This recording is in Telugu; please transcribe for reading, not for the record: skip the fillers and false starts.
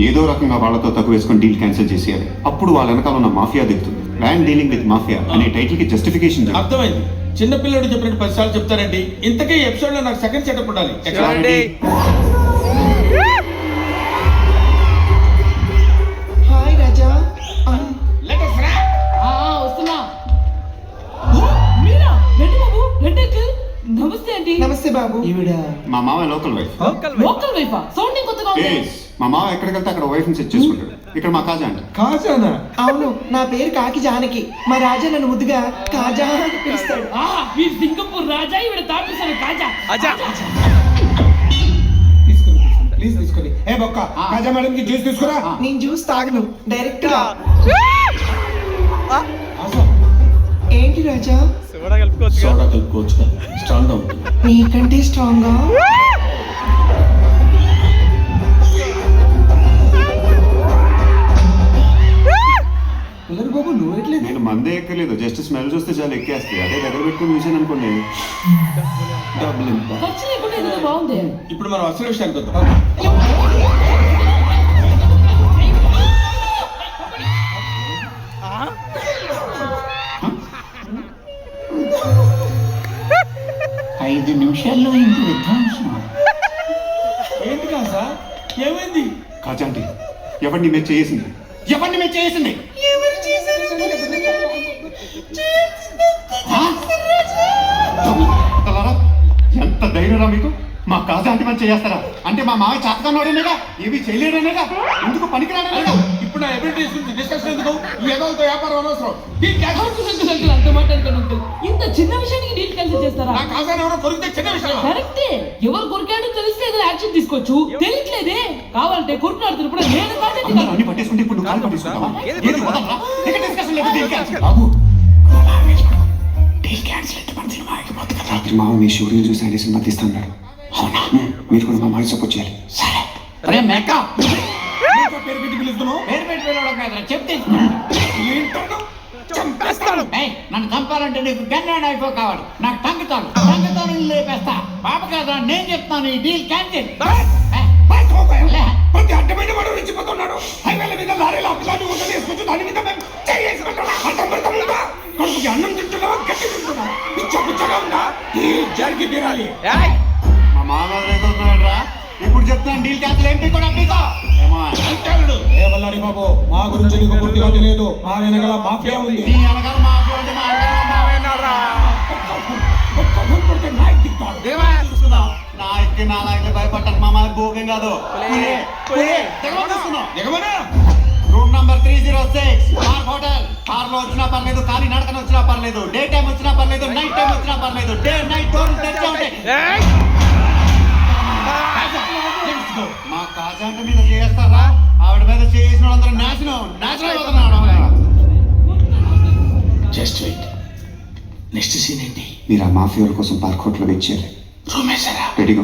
ఏదో రకంగా వాళ్ళతో తక్కువ వేసుకొని డీల్ క్యాన్సిల్ చేసేయాలి. అప్పుడు వాళ్ళ వెనకాల ఉన్న మాఫియా దిగుతుంది. మ్యాన్ డీలింగ్ విత్ మాఫియా అనే టైటిల్ కి జస్టిఫికేషన్. అర్థమైంది. చిన్న పిల్లడు చెప్పినట్టు 10 సార్లు చెప్తారండి. ఇంతకీ ఎపిసోడ్ లో నాకు సెకండ్ సెటప్ ఉండాలి. హాయ్ రాజా. వస్తున్నా. మీరా? రండి బాబు, రండి అంకుల్. నమస్తే అండి. నమస్తే బాబు. ఈవిడ మా మామ లోకల్ వైఫ్. లోకల్ వైఫా? సౌండింగ్ కొత్తగా ఉంది. మా మామ ఎక్కడికి వెళ్తే అక్కడ వైఫ్ ని సెట్ చేసుకుంటాడు. ఇక్కడ మా కాజా అంటే. కాజానా? అవును, నా పేరు కాకి జానకి. మా రాజా నన్ను ముద్దుగా కాజా అని పిలుస్తాడు. వీడు సింగపూర్ రాజా, ఈవిడ తాపేశారు కాజా. ప్లీజ్ తీసుకొని. ఏ బొక్క, కాజా మేడం కి జ్యూస్ తీసుకురా. నేను జ్యూస్ తాగను, డైరెక్ట్ గా. ఏంటి రాజా? సోడా కలుపుకోవచ్చు. స్ట్రాంగ్ గా ఉంటుంది. నీకంటే స్ట్రాంగ్ గా? బాబు నువ్వు ఎట్లేదు? నేను మందే ఎక్కలేదు, జస్ట్ స్మెల్ చూస్తే చాలా ఎక్కేస్తాయి. అదే దగ్గర పెట్టుకుని చూసాను అనుకోండి. డబ్బులు ఎంత? ఖర్చు లేకుండా ఏదో బాగుంది. ఇప్పుడు మనం అసలు విషయానికి వద్దాం. ఐదు నిమిషాల్లో ఇంత విధ్వంసం. ఏంటి కాజా? ఏమైంది? కాజా అంటే ఎవరిని మేము చేసింది? ఎవరిని మేము చేసింది? ఎంత ధైర్యరా మీకు? మా కాజా అంటే మనం చేస్తారా? అంటే మా మామ చాతకన్నోడేనేగా, ఏవి చేయలేడనేగా, ఎందుకు పనికిరాడనేగా. ఇప్పుడు నా ఎబిలిటీస్ గురించి డిస్కషన్ ఎందుకు? ఈ ఏదోతో వ్యాపారం అనవసరం. అంకుల్, అంత మాట్లాడుకోండి అంకుల్. ఇంత చిన్న విషయానికి డీల్ క్యాన్సిల్ చేస్తారా? నా కాజాని ఎవరో కొరికితే చిన్న విషయం. కరెక్టే. ఎవరు కొరికాడో తెలిస్తే ఏదో యాక్షన్ తీసుకోవచ్చు. తెలియట్లేదే. కావాలంటే కొరికినాడుతున్న ఇప్పుడు నేను అందరూ అన్ని పట్టేసుకుంటే ఇప్పుడు నువ్వు కాలు పట్టేసుకుంటావా? ఏది వదలరా? ఇక డిస్కషన్ లేదు, డీల్ క్యాన్సిల్. బాబు డీల్ క్యాన్సిల్ అయితే మన సినిమా అయిపోతుంది కదా. రాత్రి మామ మీ షూటింగ్ చూసి ఆయన సినిమా తీస్తాను. అవునా? మీరు కూడా మా మాడి సపోర్ట్ చేయాలి. సరే. అరే మేక పేరు పెట్టి పిలుస్తున్నావు? పేరు పెట్టి వెళ్ళడం కాదురా, చెప్తే ఏంటో చంపేస్తాను. నన్ను చంపాలంటే నీకు గన్నాడు అయిపో కావాలి. నాకు టంగుతాను లేపేస్తా. బాబు కాదా, నేను చెప్తాను. ఈ డీల్ క్యాన్సిల్. ప్రతి అడ్డమైన వాడు రెచ్చిపోతున్నాడు. హైవేల మీద లారీలు అట్లాంటి ఊటలు వేసుకొచ్చు. దాని మీద మేము చేసుకుంటున్నాం. కడుపుకి అన్నం తింటున్నావా, గట్టి తింటున్నావా? పిచ్చగా ఉందా? జరిగి తీరాలి. మా మామ రా, ఇప్పుడు చెప్తాను డీల్ క్యాన్సిల్. ఏంటి కూడా మీకో ఏ వల్లారి బాబు, మా గురించి నీకు పూర్తిగా తెలియదు. మా వెనకాల మాఫియా ఉంది. నీ వెనకాల మాఫియా అంటే మా వెనకాల మావేనారా? నాయకి నా నాయకులు భయపడ్డాను. మా మాది భోగం కాదు. Room number 306 mark hotel. Car లో వచ్చినా పర్లేదు, కానీ నడకన వచ్చినా పర్లేదు, డే టైం వచ్చినా పర్లేదు, నైట్ టైం వచ్చినా పర్లేదు, డే నైట్ డోర్లు తెరిచే ఉంటాయి. మా కాజా అంటే మీద చేస్తారా? ఆవిడ మీద చేసిన వాళ్ళందరూ నాశనం అవుతున్నాడు. Just wait. నెక్స్ట్ సీన్ ఏంటి? మీరు ఆ మాఫియాల కోసం పార్క్ హోటల్ వెయిట్ చేయాలి. రూమ్ వేసారా? రెడీగా